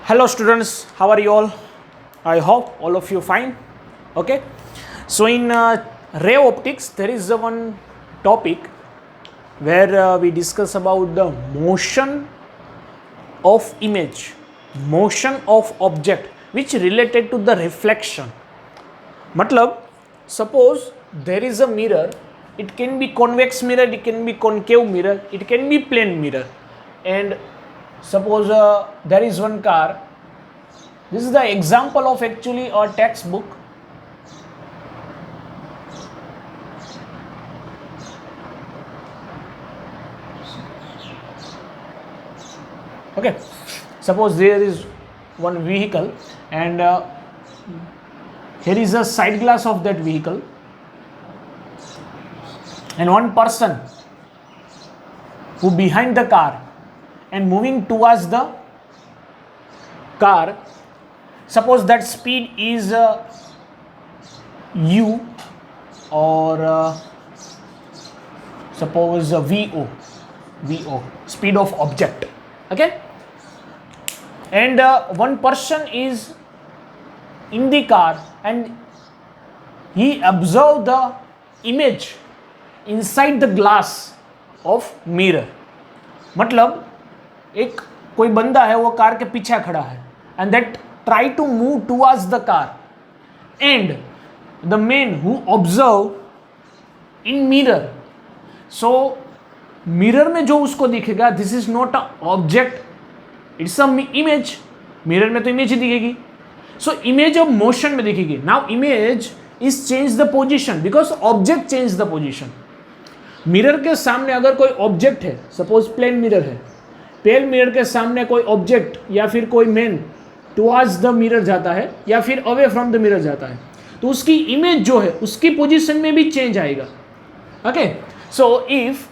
Hello students, how are you all? I hope all of you fine. Okay, so in ray optics there is one topic where we discuss about the motion of image, motion of object which related to the reflection. मतलब suppose there is a mirror, it can be convex mirror, it can be concave mirror, it can be plane mirror, and suppose there is one car. This is the example of actually a textbook. Okay, suppose there is one vehicle and here is a side glass of that vehicle, and one person who behind the car and moving towards the car. Suppose that speed is u or suppose VO, speed of object. Okay, and one person is in the car and he observed the image inside the glass of mirror. मतलब एक कोई बंदा है वो car के पीछे खड़ा है and that try to move towards the car, and the man who observe in mirror, so mirror में जो उसको दिखेगा this is not a object, it's a image. mirror में तो image ही दिखेगी, so image of motion में दिखेगी. now image is change the position because object change the position. Mirror के सामने अगर कोई ऑब्जेक्ट है, सपोज प्लेन मिरर है, प्लेन मिरर के सामने कोई ऑब्जेक्ट या फिर कोई मैन टुवर्ड्स द मिरर जाता है या फिर अवे फ्रॉम द मिरर जाता है, तो उसकी इमेज जो है उसकी पोजीशन में भी चेंज आएगा. Okay, so if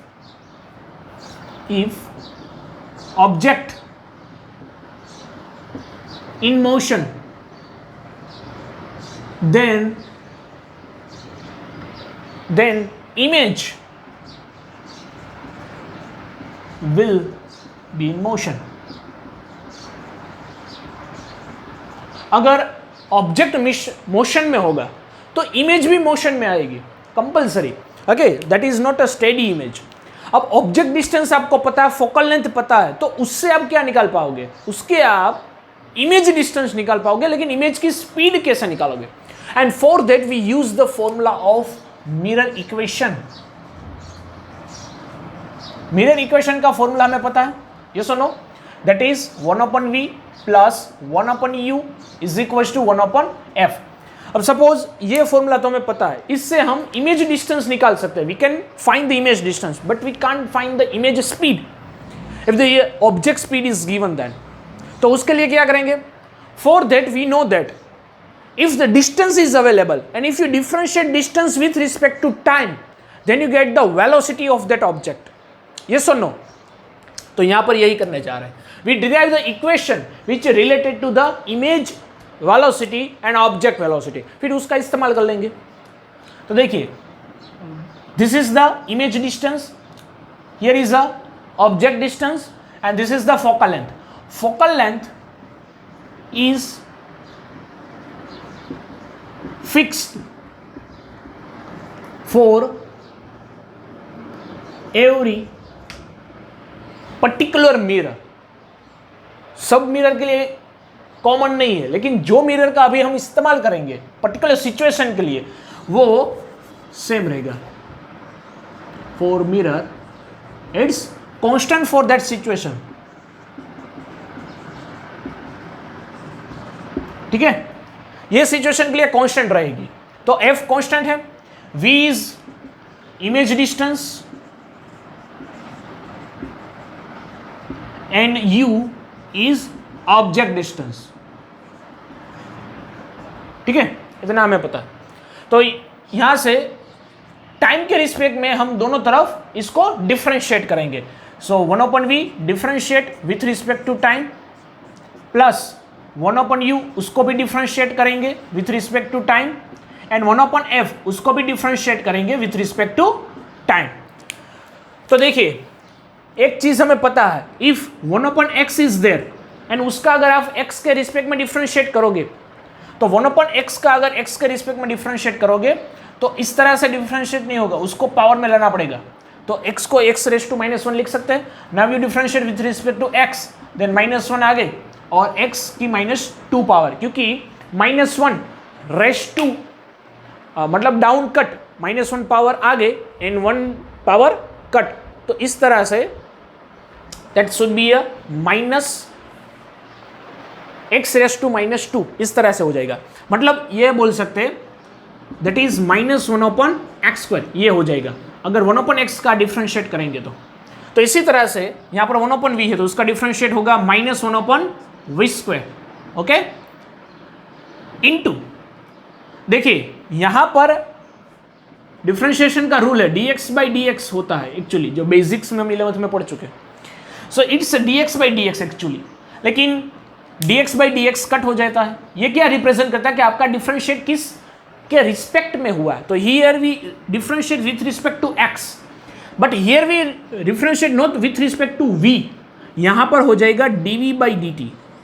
object in motion then image will be in motion. अगर ऑब्जेक्ट मोशन में होगा तो इमेज भी मोशन में आएगी compulsory. Okay, that is not a steady image. अब ऑब्जेक्ट डिस्टेंस आपको पता है, फोकल लेंथ पता है, तो उससे आप क्या निकाल पाओगे, उसके आप इमेज डिस्टेंस निकाल पाओगे, लेकिन इमेज की स्पीड कैसे निकालोगे. And for that we use the formula of mirror equation. Mirror equation का फॉर्मूला हमें पता है, यस और no, that is 1/v plus 1/u is equal to 1/f. अब सपोज ये फॉर्मूला तो हमें पता है, इससे हम इमेज डिस्टेंस निकाल सकते हैं. We can find the image distance but we can't find the image speed if the object speed is given. Then तो उसके लिए क्या करेंगे, for that we know that if the distance is available and if you differentiate distance with respect to time, then you get the velocity of that object. yes or no? तो यहां पर यही करने जा रहे हैं. we derive the equation which related to the image velocity and object velocity. फिर उसका इस्तेमाल कर लेंगे. तो देखिए, this is the image distance, here is the object distance, and this is the focal length. focal length is fixed for every particular mirror. सब mirror के लिए कॉमन नहीं है, लेकिन जो मिरर का अभी हम इस्तेमाल करेंगे पर्टिकुलर सिचुएशन के लिए वो सेम रहेगा. For mirror it's constant for that situation. ठीक है, ये सिचुएशन के लिए कांस्टेंट रहेगी. तो f कांस्टेंट है, v is image distance and u is object distance. ठीक है, इतना हमें पता है. तो यहां से टाइम के रिस्पेक्ट में हम दोनों तरफ इसको डिफरेंशिएट करेंगे. So 1/v differentiate with respect to time plus 1/u उसको भी डिफरेंशिएट करेंगे with respect to time, and 1/f उसको भी डिफरेंशिएट करेंगे विथ रिस्पेक्ट टू टाइम. तो देखिए, एक चीज हमें पता है, if 1/x is there and उसका अगर आप x के रिस्पेक्ट में डिफरेंशिएट करोगे तो 1/x का अगर x के रिस्पेक्ट में डिफरेंशिएट करोगे तो इस तरह से डिफरेंशिएट नहीं होगा, उसको पावर में लाना पड़ेगा। तो x को x⁻⁻1 लिख सकते हैं। Now you differentiate with respect to x, then -1 आ गए और x की -2 पावर, क्योंकि -1 मतलब डाउन कट, -1 पावर आगे एंड 1 पावर कट। तो इस तरह say that should be a -x⁻², इस तरह से हो जाएगा। मतलब ये बोल सकते हैं दैट इज -1/x², ये हो जाएगा अगर 1/x का डिफरेंशिएट करेंगे तो इसी तरह से यहां पर 1/v है तो उसका डिफरेंशिएट होगा -1/v²। ओके, इनटू, देखिए यहां पर डिफरेंशिएशन का रूल है dx/dx होता है एक्चुअली, जो बेसिक्स में हम 11th में पढ़ चुके हैं। सो इट्स dx/dx एक्चुअली, लेकिन dx/dx कट हो जाता है। ये क्या रिप्रेजेंट करता है कि आपका डिफरेंशिएट किस के रिस्पेक्ट में हुआ है। तो here we differentiate with respect to x, but here we differentiate not with respect to v। यहां पर हो जाएगा dv/dt।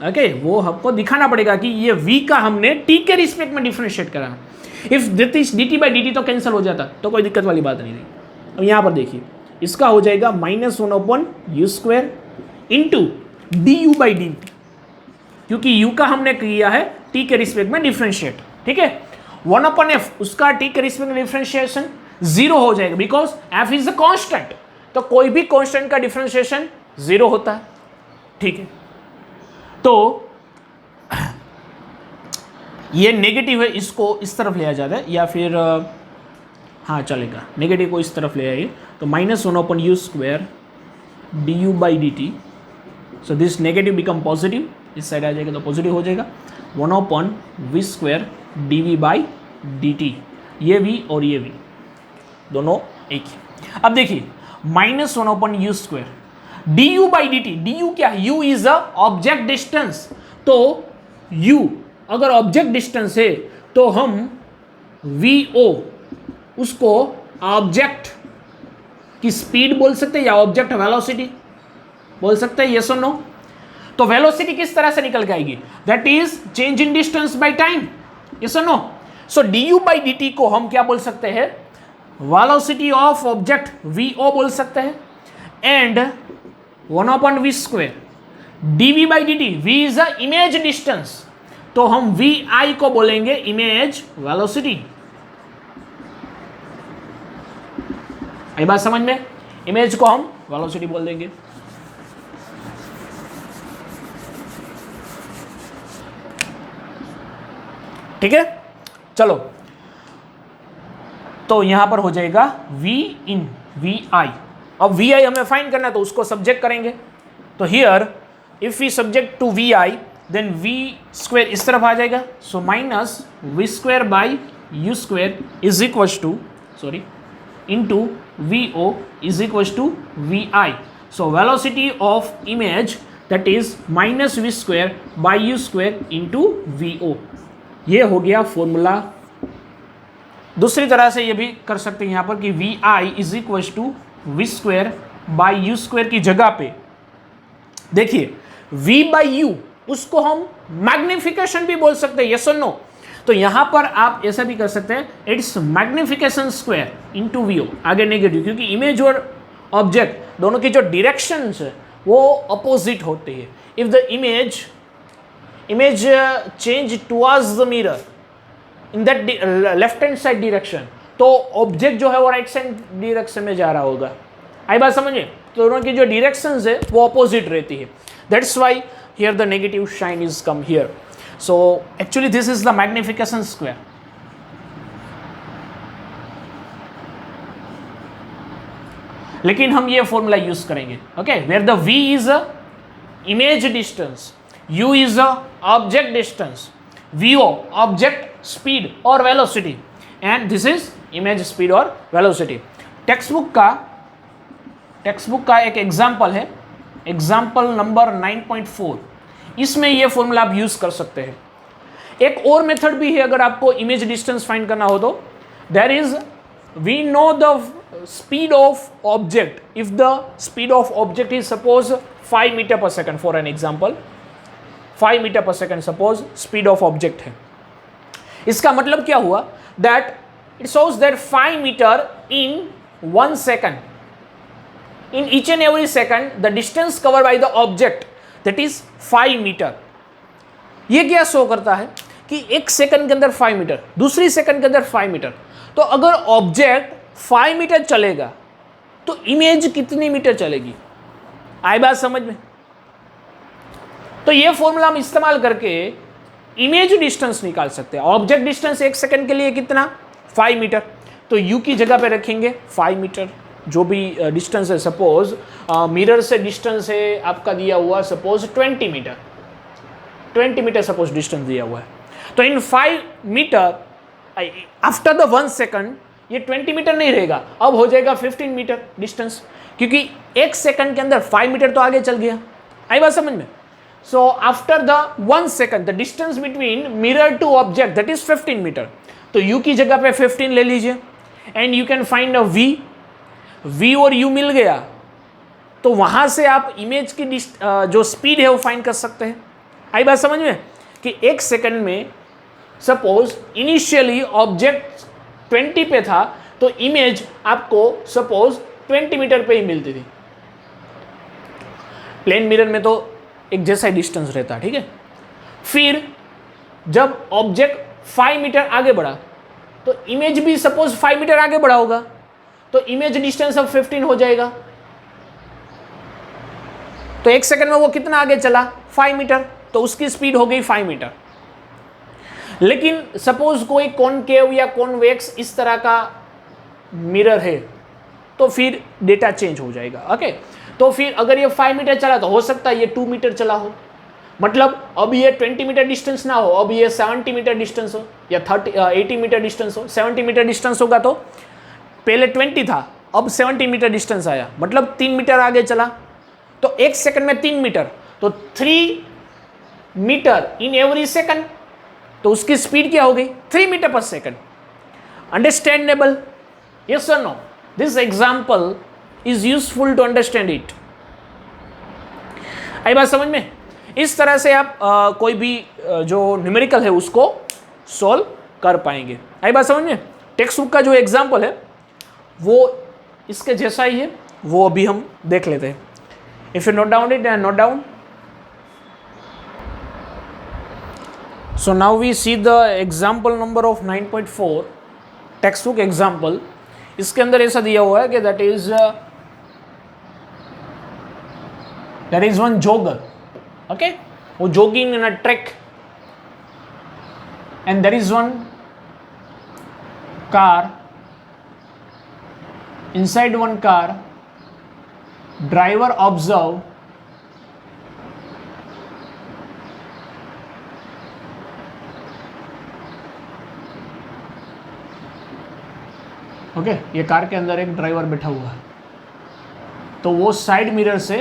ओके, वो हमको दिखाना पड़ेगा कि ये v का हमने t के रिस्पेक्ट में डिफरेंशिएट करा। इफ दिस इज dt/dt तो कैंसिल हो जाता, तो कोई दिक्कत वाली बात नहीं थी। अब यहां पर देखिए इसका हो जाएगा -1/u² इंटू du/dt, क्योंकि u का हमने किया है t के रिस्पेक्ट में डिफरेंशिएट। ठीक है, 1/f उसका t के रिस्पेक्ट में डिफरेंशिएशन 0 हो जाएगा, because f is a constant. तो कोई भी कांस्टेंट का डिफरेंशिएशन 0 होता है। ठीक है, तो ये नेगेटिव है, इसको इस तरफ ले जाता है, या फिर हाँ चलेगा, नेगेटिव को इस तरफ ले आइए। तो -1/u² du/dt, so this negative become positive, इस साइड आ जाएगा तो पॉजिटिव हो जाएगा। 1/v² dv/dt, ये v और ये v दोनों एक ही। अब देखिए -1/u² du/dt, du क्या है? u is a object distance. तो u अगर ऑब्जेक्ट डिस्टेंस है तो हम vo उसको ऑब्जेक्ट की स्पीड बोल सकते हैं या ऑब्जेक्ट वेलोसिटी बोल सकते हैं, यस और नो। तो वेलोसिटी किस तरह से निकल के आएगी? That is change in distance by time, yes और नो। सो du/dt को हम क्या बोल सकते हैं? वेलोसिटी ऑफ ऑब्जेक्ट vo बोल सकते हैं, and 1/v²। dv/dt, v is a image distance, तो हम vi को बोलेंगे इमेज वेलोसिटी। आई बात समझ में? इमेज को हम वेलोसिटी बोल देंगे। ठीक है, चलो, तो यहां पर हो जाएगा v इन vi। अब vi हमें फाइंड करना है तो उसको सब्जेक्ट करेंगे। तो here if we subject to vi, then v² इस तरफ आ जाएगा। So -v²/u² is equals to, sorry, into vo is equals to vi। So velocity of image that is -v²/u² into vo। ये हो गया फॉर्मूला। दूसरी तरह से ये भी कर सकते हैं यहां पर कि vi is equals to v²/u² की जगह पे देखिए v/u, उसको हम मैग्निफिकेशन भी बोल सकते हैं, यस और नो। तो यहां पर आप ऐसा भी कर सकते हैं, it's magnification square into vo, आगे नेगेटिव, क्योंकि इमेज और ऑब्जेक्ट दोनों की जो डायरेक्शंस है वो अपोजिट होते हैं। If the image change towards the mirror in that left hand side direction, तो ऑब्जेक्ट जो है वो राइट साइड डायरेक्शन में जा रहा होगा। आई बात समझिए? तो दोनों की जो डायरेक्शंस है वो अपोजिट रहती है। That's why here the negative sign is come here. So actually this is the magnification square. लेकिन हम ये फॉर्मूला यूज करेंगे, okay, where the v is a image distance, u is a object distance, vo object speed और velocity, and this is image speed और velocity। Text book का एक example है, example number 9.4। इसमें ये फॉर्मूला आप use कर सकते हैं। एक और मेथड भी है अगर आपको इमेज डिस्टेंस फाइंड करना हो तो, there is, we know the speed of object, if the speed of object is suppose 5 metre per second for an example, 5 metre per second suppose speed of object है। इसका मतलब क्या हुआ, that it shows that 5 metre in 1 second, in each and every second the distance covered by the object that is 5 मीटर। ये क्या show करता है कि एक सेकंड के अंदर 5 मीटर, दूसरी सेकंड के अंदर 5 मीटर, तो अगर ऑब्जेक्ट 5 मीटर चलेगा तो इमेज कितनी मीटर चलेगी? आई बात समझ में? तो ये फॉर्मूला हम इस्तेमाल करके इमेज डिस्टेंस निकाल सकते हैं। ऑब्जेक्ट डिस्टेंस एक सेकंड के लिए कितना? 5 मीटर। तो यू की जगह पे रखेंगे 5 मीटर, जो भी डिस्टेंस है। सपोज मिरर से डिस्टेंस है आपका दिया हुआ suppose 20 metre, 20 metre suppose distance दिया हुआ है। तो in 5 metre after the 1 second ये 20 मीटर नहीं रहेगा, अब हो जाएगा 15 मीटर डिस्टेंस, क्योंकि एक सेकंड के अंदर 5 मीटर तो आगे चल गया। आई बात समझ में? So after the 1 second the distance between mirror to object that is 15 metre. तो यू की जगह पे 15 ले लीजिए and you can find a v और u मिल गया, तो वहां से आप इमेज की जो स्पीड है वो फाइंड कर सकते हैं। आई बात समझ में? कि एक सेकंड में सपोज इनिशियली ऑब्जेक्ट 20 पे था तो इमेज आपको सपोज 20 मीटर पे ही मिलती थी। प्लेन मिरर में तो एक जैसा ही डिस्टेंस रहता है, ठीक है। फिर जब ऑब्जेक्ट 5 मीटर आगे बढ़ा तो इमेज भी सपोज 5 मीटर आगे बढ़ा होगा, तो इमेज डिस्टेंस अब 15 हो जाएगा। तो एक सेकंड में वो कितना आगे चला? 5 मीटर, तो उसकी स्पीड हो गई 5 मीटर। लेकिन सपोज कोई कॉनकेव या कॉन्वेक्स इस तरह का मिरर है तो फिर डेटा चेंज हो जाएगा। ओके, तो फिर अगर ये 5 मीटर चला तो हो सकता है ये 2 मीटर चला हो, मतलब अब ये 20 मीटर डिस्टेंस ना हो, अब ये 70 मीटर डिस्टेंस हो या 80 मीटर डिस्टेंस हो। 70 मीटर डिस्टेंस होगा तो पहले 20 था, अब 70 मीटर डिस्टेंस आया, मतलब 3 मीटर आगे चला। तो एक सेकंड में 3 मीटर, तो 3 मीटर इन एवरी सेकंड, तो उसकी स्पीड क्या हो गई? 3 metre per second. Understandable? Yes और no? This example is useful to understand it. आई बात समझ में? इस तरह से आप कोई भी जो न्यूमेरिकल है उसको सॉल्व कर पाएंगे। आई बात समझ में? टेक्स्ट बुक का जो एग्जाम्पल है वो इसके जैसा ही है, वो अभी हम देख लेते हैं। If you note down it and note down. So now we see the example number of 9.4 text book example. इसके अंदर ऐसा दिया हुआ है कि that is one jogger, okay, वो jogging in a track, and there is one car, inside one car, driver observe okay, ये car के अंदर एक ड्राइवर बैठा हुआ है, तो वो साइड मिरर से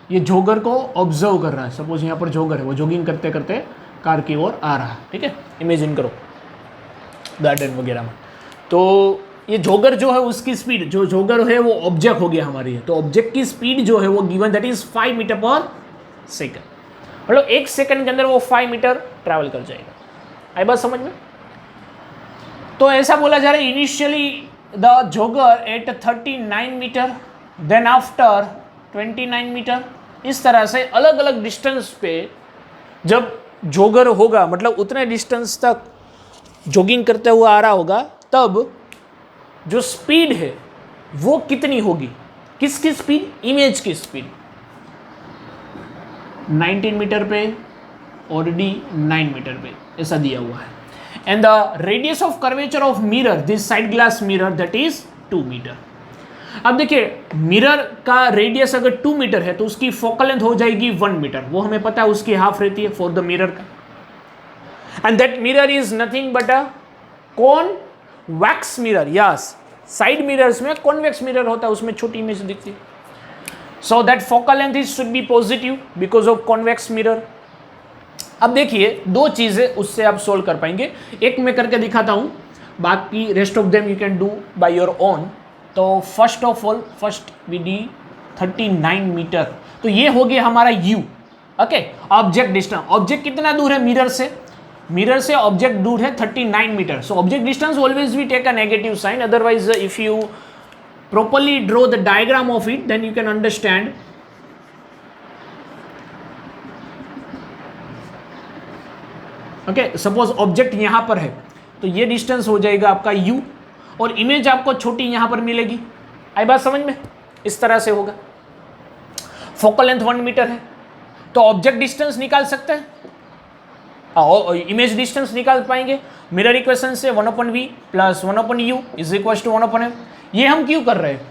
ये जॉगर को ऑब्जर्व कर रहा है। सपोज यहाँ पर जॉगर है, वो जॉगिंग करते करते कार की ओर आ रहा है, ठीक है। इमेजिन करो गार्डन वगैरह में, तो ये जॉगर जो है उसकी स्पीड, जो जॉगर है वो ऑब्जेक्ट हो गया हमारी है, तो ऑब्जेक्ट की स्पीड जो है वो given that is 5 metre per second, मतलब एक सेकंड के अंदर वो 5 मीटर ट्रैवल कर जाएगा। आई बात समझ में? तो ऐसा बोला जा रहा है initially the jogger at 39 metre, then after 29 metre. इस तरह से अलग अलग डिस्टेंस पे जब जॉगर होगा, मतलब उतने डिस्टेंस तक जॉगिंग करते हुए आ रहा होगा, तब जो स्पीड है वो कितनी होगी? किसकी स्पीड? इमेज की स्पीड। 19 मीटर पे और डी 9 मीटर पे ऐसा दिया हुआ है। And the radius of curvature of mirror, this side glass mirror, that is 2 metre. अब देखिए, मिरर का रेडियस अगर 2 मीटर है तो उसकी फोकल लेंथ हो जाएगी 1 मीटर, वो हमें पता है उसकी हाफ रहती है फॉर द मिरर का। And that mirror is nothing but a convex mirror. Yes, side mirrors में कॉन्वेक्स मिरर होता है, उसमें छोटी इमेज दिखती है। So that focal length is should be positive because of convex mirror. अब देखिए, दो चीजें उससे आप सोल्व कर पाएंगे, एक मैं करके दिखाता हूं, बाकी rest of them you can do by your own. तो first of all, first we d 39 metre, तो ये हो गया हमारा u, okay, object distance, object कितना दूर है मिरर से, मिरर से ऑब्जेक्ट दूर है 39 metre. So object distance always we take a negative sign, otherwise if you properly draw the diagram of it, then you can understand. Okay, suppose object यहां पर है तो ये डिस्टेंस हो जाएगा आपका u और इमेज आपको छोटी यहां पर मिलेगी. आई बात समझ में? इस तरह से होगा. फोकल लेंथ 1 मीटर है तो ऑब्जेक्ट डिस्टेंस निकाल सकते हैं, इमेज डिस्टेंस निकाल पाएंगे मिरर इक्वेशन से 1/v plus 1/u is equal to 1/f. ये हम क्यों कर रहे हैं?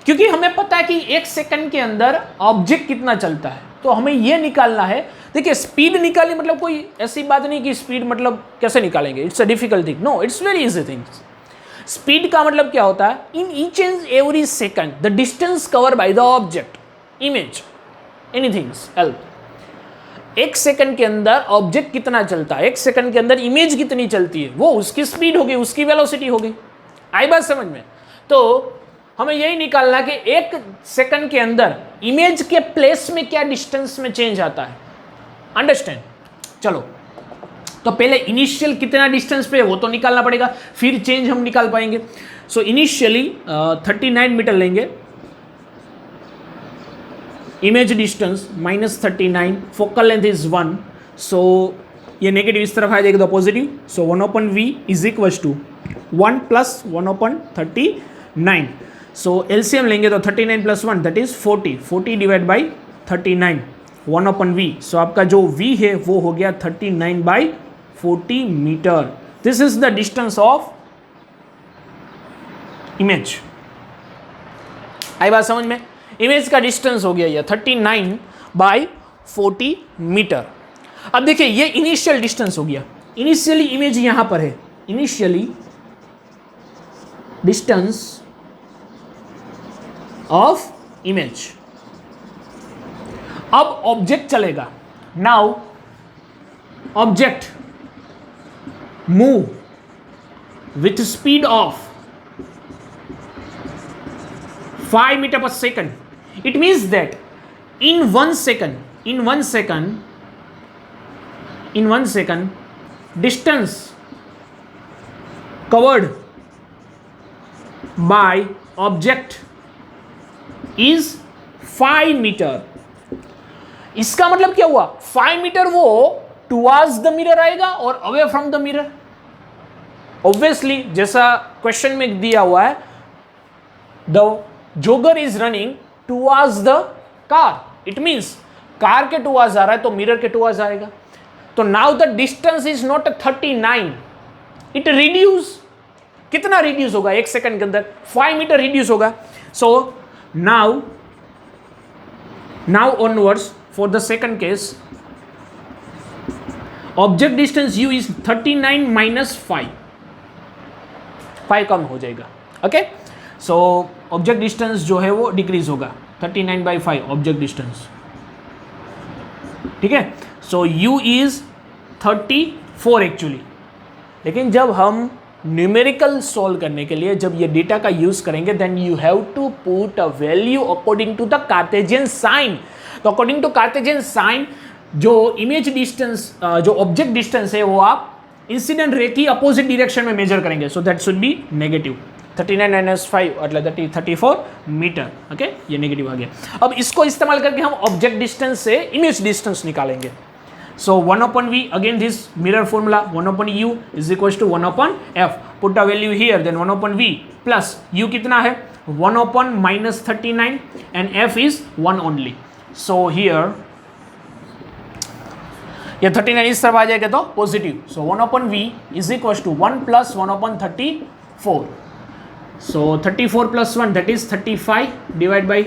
क्योंकि हमें पता है कि 1 सेकंड के अंदर ऑब्जेक्ट कितना चलता है, तो हमें ये निकालना है. देखिए स्पीड निकाली मतलब कोई ऐसी बात नहीं कि स्पीड मतलब कैसे निकालेंगे, it's a difficult thing. No, it's very easy thing. Speed का मतलब क्या होता है? In each and every second the distance cover by the object, image, anything else. 1 second के अंदर ऑब्जेक्ट कितना चलता है, 1 सेकंड के अंदर इमेज कितनी चलती है, वो उसकी स्पीड होगी, उसकी वेलोसिटी होगी. आई बात समझ में? तो हमें यही निकालना कि 1 सेकंड के अंदर इमेज के प्लेस में क्या डिस्टेंस में चेंज आता है. अंडरस्टैंड? चलो, तो पहले इनिशियल कितना डिस्टेंस पे वो तो निकालना पड़ेगा, फिर चेंज हम निकाल पाएंगे. सो इनिशियली 39 मीटर लेंगे, image distance -39, focal length is 1. So ये नेगेटिव इस तरफ आ जाएगा तो positive. So 1/v is equal to 1 plus 1/39. So LCM लेंगे तो 39 plus 1 that is 40. 40 divide by 39 1/v. So आपका जो v है वो हो गया 39/40 metre. This is the distance of image. आई बात समझ में? इमेज का डिस्टेंस हो गया ये 39/40 मीटर. अब देखिए ये इनिशियल डिस्टेंस हो गया. इनिशियली इमेज यहां पर है, इनिशियली डिस्टेंस ऑफ इमेज. अब ऑब्जेक्ट चलेगा. Now object move with speed of 5 metre per second. It means that in 1 second distance covered by object is 5 metre. इसका मतलब क्या हुआ? 5 मीटर वो टुवर्ड्स द मिरर आएगा और away from the mirror. Obviously जैसा क्वेश्चन में दिया हुआ है, the jogger is running towards the car. It means car के टुवर्ड्स आ रहा है तो मिरर के टुवर्ड्स आएगा. तो now the distance is not 39, it reduce. कितना रिड्यूस होगा 1 सेकंड के अंदर? 5 मीटर रिड्यूस होगा. So now onwards for the second case object distance u is 39 minus 5 कम हो जाएगा. ओके, सो ऑब्जेक्ट डिस्टेंस जो है वो डिक्रीज होगा 39/5 ऑब्जेक्ट डिस्टेंस. ठीक है. सो u इज 34 एक्चुअली. लेकिन जब हम न्यूमेरिकल सॉल्व करने के लिए जब ये डेटा का यूज करेंगे then you have to put a value according to the cartesian sign. तो अकॉर्डिंग टू कार्टेशियन साइन जो इमेज डिस्टेंस जो ऑब्जेक्ट डिस्टेंस है वो आप इंसिडेंट रे की अपोजिट डायरेक्शन में मेजर करेंगे. So that should be negative. 39 - 5 એટલે 34 मीटर. ओके, ये नेगेटिव आ गया. अब इसको इस्तेमाल करके हम ऑब्जेक्ट डिस्टेंस से इमेज डिस्टेंस निकालेंगे. So 1/v, again this mirror formula, 1/u is equal to 1/f. Put a value here, then 1/v plus u कितना है 1/-39 and f is 1 only. So here ये 39 इस तरफ आ जाएगा तो positive. So 1/v is equal to 1 plus 1/34. So 34 plus 1 that is 35 divide by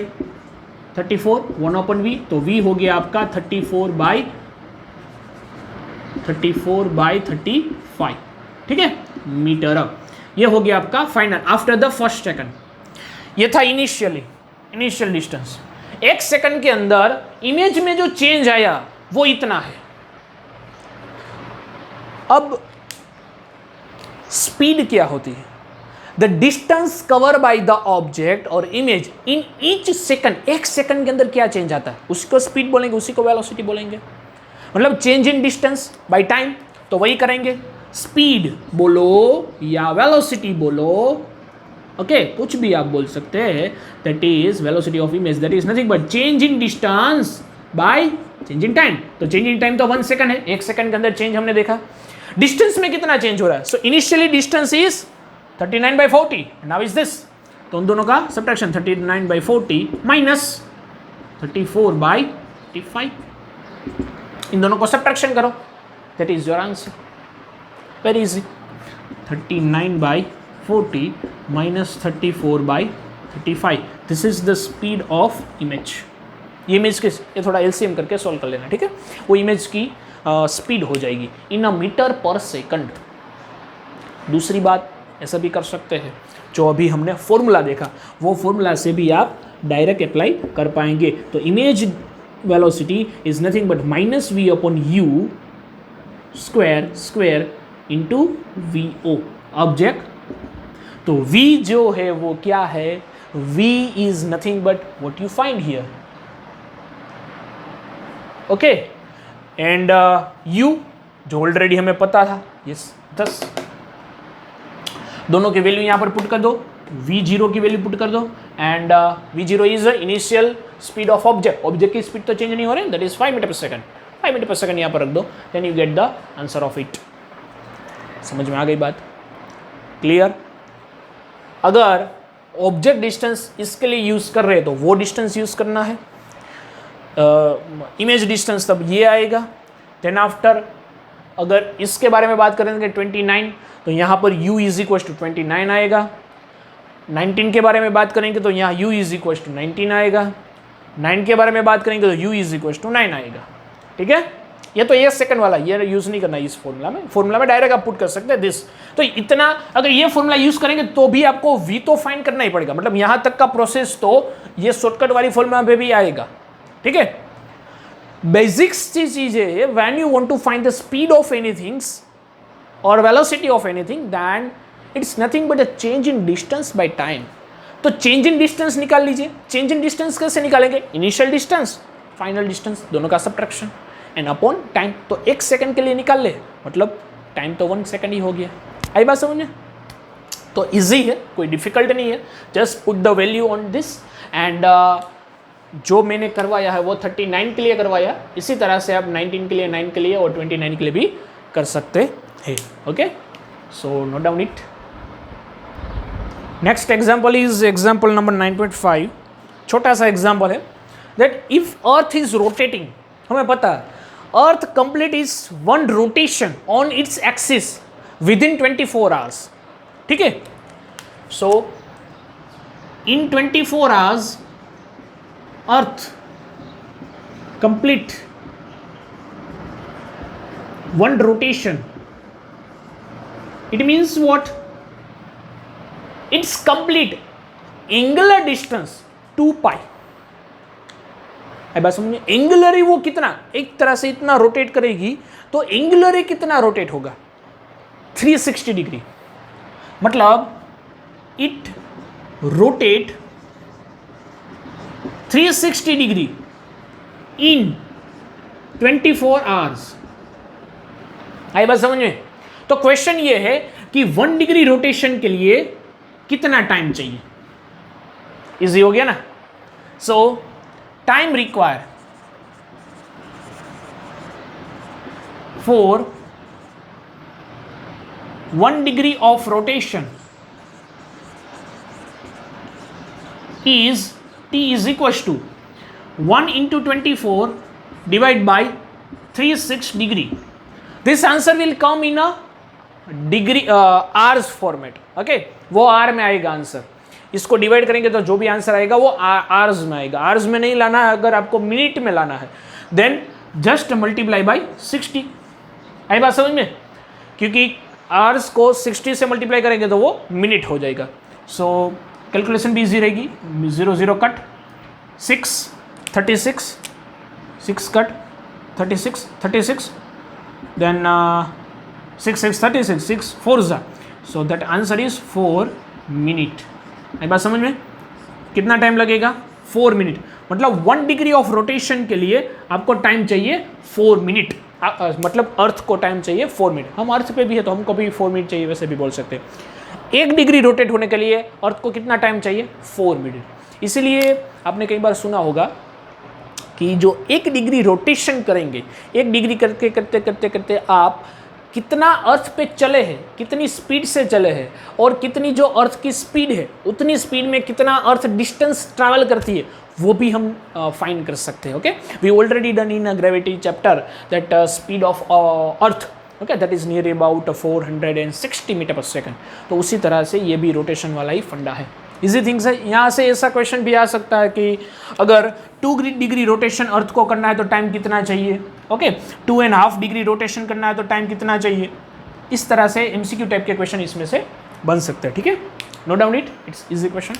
34 1/v. तो v हो गया आपका 34/35. ठीक है मीटर. अब ये हो गया आपका final after the first second. ये था इनिशियल डिस्टेंस. 1 सेकंड के अंदर इमेज में जो चेंज आया वो इतना है. अब स्पीड क्या होती है? The distance cover by the object और इमेज इन ईच सेकंड, एक सेकंड के अंदर क्या चेंज आता है उसको स्पीड बोलेंगे, उसी को वेलोसिटी बोलेंगे। मतलब change in distance by time, तो वही करेंगे। स्पीड बोलो या वेलोसिटी बोलो, ओके कुछ भी आप बोल सकते हैं, that is velocity of image, that is nothing but change in distance by change in time. तो चेंज इन टाइम तो 1 सेकंड है, 1 सेकंड के अंदर चेंज हमने देखा। डिस्टेंस में कितना चेंज हो रहा है? So initially distance is 39/40, now is this, तो उन दोनों का सब्ट्रैक्शन 39/40 माइनस 34/35, इन दोनों को सब्ट्रैक्शन करो, that is your answer. Very easy, 39/40 minus 34/35, this is the speed of image. ये इमेज के, ये थोड़ा एलसीएम करके सॉल्व कर लेना, ठीक है। वो इमेज की स्पीड हो जाएगी इन अ मीटर पर सेकंड। दूसरी बात ऐसा भी कर सकते हैं, जो अभी हमने फॉर्मूला देखा वो फॉर्मूला से भी आप डायरेक्ट अप्लाई कर पाएंगे। तो image velocity is nothing but minus v upon u square into v o object. तो v जो है वो क्या है? v is nothing but what you find here, okay. And u जो ऑलरेडी हमें पता था, यस 10, दोनों की वैल्यू यहां पर पुट कर दो, v0 की वैल्यू पुट कर दो, and v0 is initial speed of object, object की स्पीड तो चेंज नहीं हो रही, that is 5 metre per second, 5 metre per second यहां पर रख दो, then you get the answer of it. समझ में आ गई बात? क्लियर? अगर ऑब्जेक्ट डिस्टेंस इसके लिए यूज कर रहे हैं तो वो डिस्टेंस यूज करना है, इमेज डिस्टेंस तब ये आएगा। देन आफ्टर अगर इसके बारे में बात करेंगे 29, तो यहाँ पर u इज इक्वल टू 29 आएगा। 19 के बारे में बात करेंगे तो यहाँ u इज इक्वल टू 19 आएगा। 9 के बारे में बात करेंगे तो u इज इक्वल टू 9 आएगा, ठीक है। ये तो ये सेकंड वाला, ये यूज नहीं करना इस फॉर्मूला में डायरेक्ट आप पुट कर सकते हैं दिस। तो इतना अगर ये फॉर्मूला यूज करेंगे तो भी आपको v तो फाइंड करना ही पड़ेगा, मतलब यहाँ तक का प्रोसेस तो ये शॉर्टकट वाली फॉर्मूला पे भी आएगा, ठीक है। बेसिक्स चीज है, when you want to find the speed of anything और velocity of anything, then it's nothing but a change in distance by time. तो चेंज इन डिस्टेंस निकाल लीजिए। चेंज इन डिस्टेंस कैसे निकालेंगे? इनिशियल डिस्टेंस, फाइनल डिस्टेंस, दोनों का subtraction and upon time. तो 1 second के लिए निकाल ले, मतलब टाइम तो 1 सेकंड ही हो गया। आई बात समझ में? तो इजी है, कोई डिफिकल्ट नहीं है, just put the value on this. And जो मैंने करवाया है वो 39 के लिए करवाया, इसी तरह से आप 19 के लिए, 9 के लिए और 29 के लिए भी कर सकते हैं, okay. So note down it. Next example is example number 9.5। छोटा सा एग्जाम्पल है, that if earth is rotating, हमें पता है earth complete is one rotation on its axis with in 24 hours, ठीक है। So in 24 hours earth complete one rotation, it means what? It's complete angular distance 2 pi। बात समझिए, एंगुलरी वो कितना, एक तरह से इतना रोटेट करेगी तो एंगुलरी कितना रोटेट होगा? 360 डिग्री, मतलब it rotate 360 degree in 24 hours. आई बात समझ में? तो क्वेश्चन ये है कि 1 डिग्री रोटेशन के लिए कितना टाइम चाहिए? इजी हो गया ना। सो time require for 1 degree of rotation is t is equals to 1 into 24 divided by 36 degree. This answer will come in a degree hours format, okay? वो r में आएगा आंसर। इसको डिवाइड करेंगे तो जो भी आंसर आएगा वो आवर्स में आएगा। आवर्स में नहीं लाना है, अगर आपको मिनट में लाना है देन जस्ट मल्टीप्लाई बाय 60। आई बात समझ में? क्योंकि आवर्स को 60 से मल्टीप्लाई करेंगे तो वो मिनट हो जाएगा। सो कैलकुलेशन भी इजी रहेगी। 0 0 कट 6 36 6 कट 36 36 देन 6 6 36 6 4 जा, so that answer is 4 minute. एक बात समझ में, कितना टाइम लगेगा? 4 मिनट। मतलब 1 डिग्री ऑफ रोटेशन के लिए आपको टाइम चाहिए 4 मिनट। मतलब अर्थ को टाइम चाहिए 4 मिनट। हम अर्थ पे भी है तो हमको भी 4 मिनट चाहिए, वैसे भी बोल सकते हैं। 1 डिग्री रोटेट होने के लिए अर्थ को कितना टाइम चाहिए? 4 मिनट। इसीलिए आपने कई बार सुना होगा कि जो 1 डिग्री रोटेशन करेंगे, 1 डिग्री करके करते करते करते आप कितना अर्थ पे चले हैं, कितनी स्पीड से चले हैं, और कितनी जो अर्थ की स्पीड है उतनी स्पीड में कितना अर्थ डिस्टेंस ट्रैवल करती है, वो भी हम फाइंड कर सकते हैं। Okay, we already done in gravity chapter that speed of earth, okay, that is near about 460 metre per second. तो उसी तरह से ये भी रोटेशन वाला ही फंडा है। इजी थिंग्स है। यहाँ से ऐसा क्वेश्चन भी आ सकता है कि अगर 2 डिग्री रोटेशन अर्थ को करना है तो टाइम कितना चाहिए? ओके, 2.5 डिग्री रोटेशन करना है तो टाइम कितना चाहिए? इस तरह से MCQ टाइप के क्वेश्चन इसमें से बन सकते हैं। ठीक है, no doubt it's easy question.